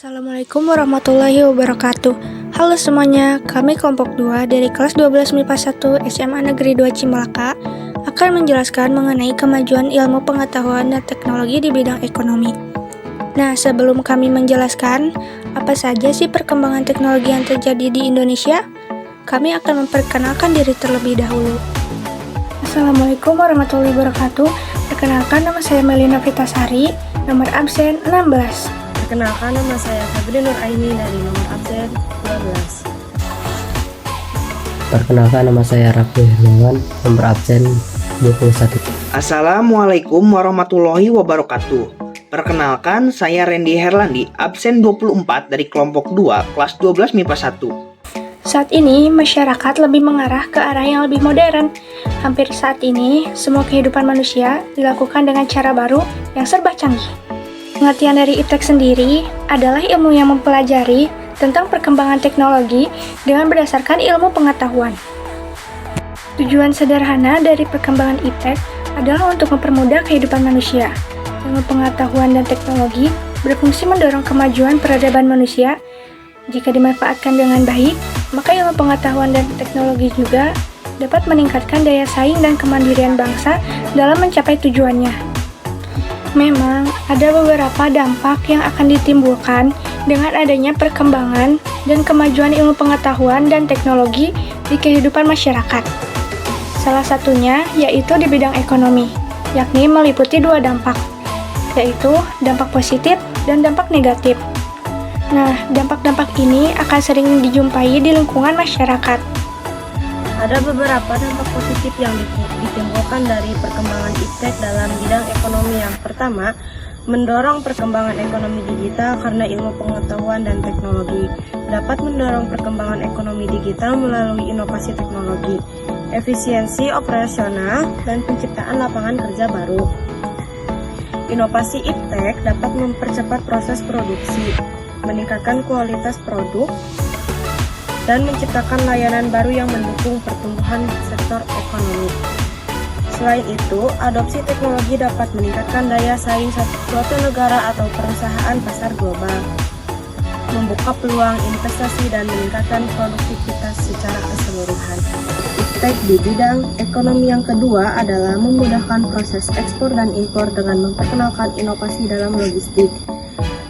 Assalamualaikum warahmatullahi wabarakatuh. Halo semuanya, kami kelompok 2 dari kelas 12 MIPA 1 SMA Negeri 2 Cimalaka akan menjelaskan mengenai kemajuan ilmu pengetahuan dan teknologi di bidang ekonomi. Nah, sebelum kami menjelaskan apa saja sih perkembangan teknologi yang terjadi di Indonesia, kami akan memperkenalkan diri terlebih dahulu. Assalamualaikum warahmatullahi wabarakatuh. Perkenalkan, nama saya Melina Vitasari, nomor absen 16. Perkenalkan, nama saya Febri Nur Aini dari nomor absen 12. Perkenalkan, nama saya Raffi Hermawan, nomor absen 21. Assalamualaikum warahmatullahi wabarakatuh. Perkenalkan, saya Randy Herlandi, absen 24 dari kelompok 2, kelas 12 MIPA 1. Saat ini, masyarakat lebih mengarah ke arah yang lebih modern. Hampir saat ini, semua kehidupan manusia dilakukan dengan cara baru yang serba canggih. Pengertian dari iptek sendiri adalah ilmu yang mempelajari tentang perkembangan teknologi dengan berdasarkan ilmu pengetahuan. Tujuan sederhana dari perkembangan iptek adalah untuk mempermudah kehidupan manusia. Ilmu pengetahuan dan teknologi berfungsi mendorong kemajuan peradaban manusia. Jika dimanfaatkan dengan baik, maka ilmu pengetahuan dan teknologi juga dapat meningkatkan daya saing dan kemandirian bangsa dalam mencapai tujuannya. Memang ada beberapa dampak yang akan ditimbulkan dengan adanya perkembangan dan kemajuan ilmu pengetahuan dan teknologi di kehidupan masyarakat. Salah satunya yaitu di bidang ekonomi, yakni meliputi dua dampak, yaitu dampak positif dan dampak negatif. Nah, dampak-dampak ini akan sering dijumpai di lingkungan masyarakat. Ada beberapa dampak positif yang ditimbulkan dari perkembangan iptek dalam bidang ekonomi. Yang pertama, mendorong perkembangan ekonomi digital karena ilmu pengetahuan dan teknologi dapat mendorong perkembangan ekonomi digital melalui inovasi teknologi, efisiensi operasional, dan penciptaan lapangan kerja baru. Inovasi iptek dapat mempercepat proses produksi, meningkatkan kualitas produk, dan menciptakan layanan baru yang mendukung pertumbuhan sektor ekonomi. Selain itu, adopsi teknologi dapat meningkatkan daya saing suatu negara atau perusahaan pasar global, membuka peluang investasi dan meningkatkan produktivitas secara keseluruhan. Iptek di bidang ekonomi yang kedua adalah memudahkan proses ekspor dan impor dengan memperkenalkan inovasi dalam logistik,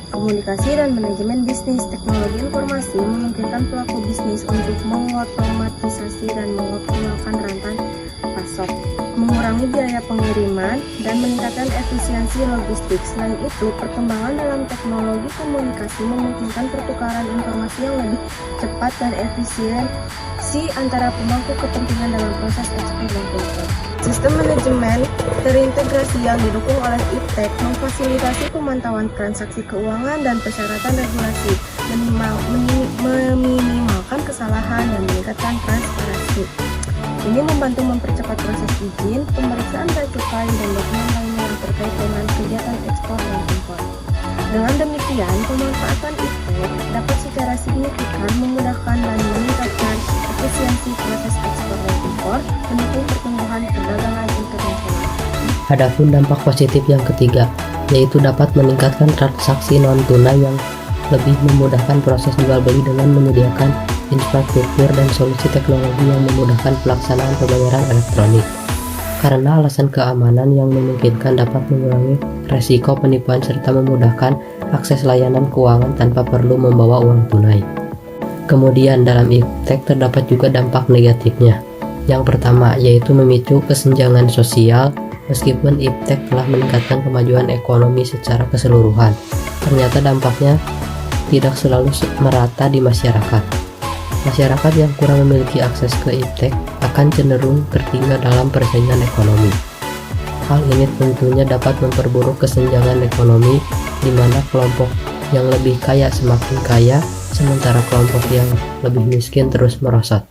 komunikasi dan manajemen bisnis. Teknologi informasi memungkinkan pelaku bisnis untuk mengotomatisasi dan mengoptimalkan rantai pasok, mengurangi biaya pengiriman, dan meningkatkan efisiensi logistik. Selain itu, perkembangan dalam teknologi komunikasi memungkinkan pertukaran informasi yang lebih cepat dan efisiensi antara pemangku kepentingan dalam proses ekspor dan impor. Sistem manajemen terintegrasi yang didukung oleh iptek memfasilitasi pemantauan transaksi keuangan dan persyaratan regulasi, meminimalkan kesalahan dan meningkatkan transparansi. Ini membantu mempercepat proses izin, pemeriksaan bea cukai, dan dokumen lainnya yang terkait dengan kegiatan ekspor dan impor. Dengan demikian, pemanfaatan iptek dapat secara signifikan memudahkan dan meningkatkan efisiensi proses ekspor dan impor, mendukung pertumbuhan perdagangan internasional. Adapun dampak positif yang ketiga, yaitu dapat meningkatkan transaksi non-tunai yang lebih memudahkan proses jual beli dengan menyediakan infrastruktur dan solusi teknologi yang memudahkan pelaksanaan pembayaran elektronik. Karena alasan keamanan yang memungkinkan dapat mengurangi resiko penipuan serta memudahkan akses layanan keuangan tanpa perlu membawa uang tunai. Kemudian dalam iptek terdapat juga dampak negatifnya. Yang pertama yaitu memicu kesenjangan sosial. Meskipun iptek telah meningkatkan kemajuan ekonomi secara keseluruhan, ternyata dampaknya tidak selalu merata di masyarakat. Masyarakat yang kurang memiliki akses ke iptek akan cenderung tertinggal dalam persaingan ekonomi. Hal ini tentunya dapat memperburuk kesenjangan ekonomi, di mana kelompok yang lebih kaya semakin kaya, sementara kelompok yang lebih miskin terus merosot.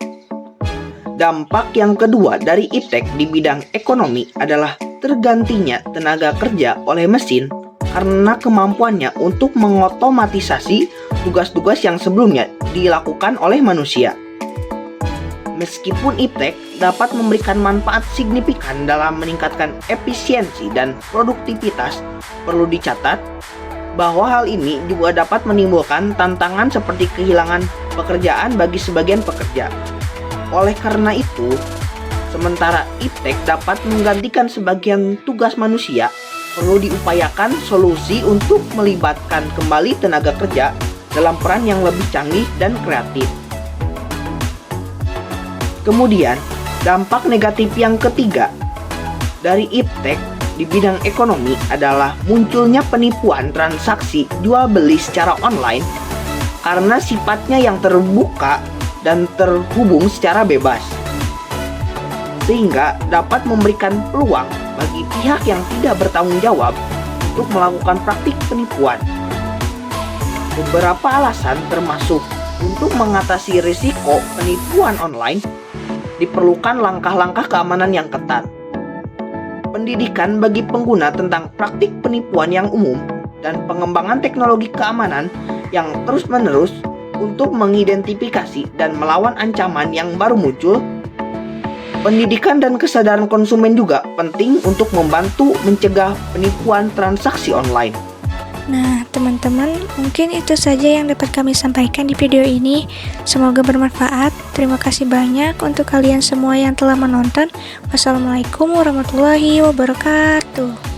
Dampak yang kedua dari iptek di bidang ekonomi adalah tergantinya tenaga kerja oleh mesin karena kemampuannya untuk mengotomatisasi tugas-tugas yang sebelumnya dilakukan oleh manusia. Meskipun iptek dapat memberikan manfaat signifikan dalam meningkatkan efisiensi dan produktivitas, perlu dicatat bahwa hal ini juga dapat menimbulkan tantangan seperti kehilangan pekerjaan bagi sebagian pekerja. Oleh karena itu, sementara iptek dapat menggantikan sebagian tugas manusia, perlu diupayakan solusi untuk melibatkan kembali tenaga kerja dalam peran yang lebih canggih dan kreatif. Kemudian, dampak negatif yang ketiga dari iptek di bidang ekonomi adalah munculnya penipuan transaksi jual beli secara online karena sifatnya yang terbuka dan terhubung secara bebas, sehingga dapat memberikan peluang bagi pihak yang tidak bertanggung jawab untuk melakukan praktik penipuan. Beberapa alasan termasuk untuk mengatasi risiko penipuan online diperlukan langkah-langkah keamanan yang ketat, pendidikan bagi pengguna tentang praktik penipuan yang umum, dan pengembangan teknologi keamanan yang terus-menerus untuk mengidentifikasi dan melawan ancaman yang baru muncul. Pendidikan dan kesadaran konsumen juga penting untuk membantu mencegah penipuan transaksi online. Nah, teman-teman, mungkin itu saja yang dapat kami sampaikan di video ini. Semoga bermanfaat. Terima kasih banyak untuk kalian semua yang telah menonton. Wassalamualaikum warahmatullahi wabarakatuh.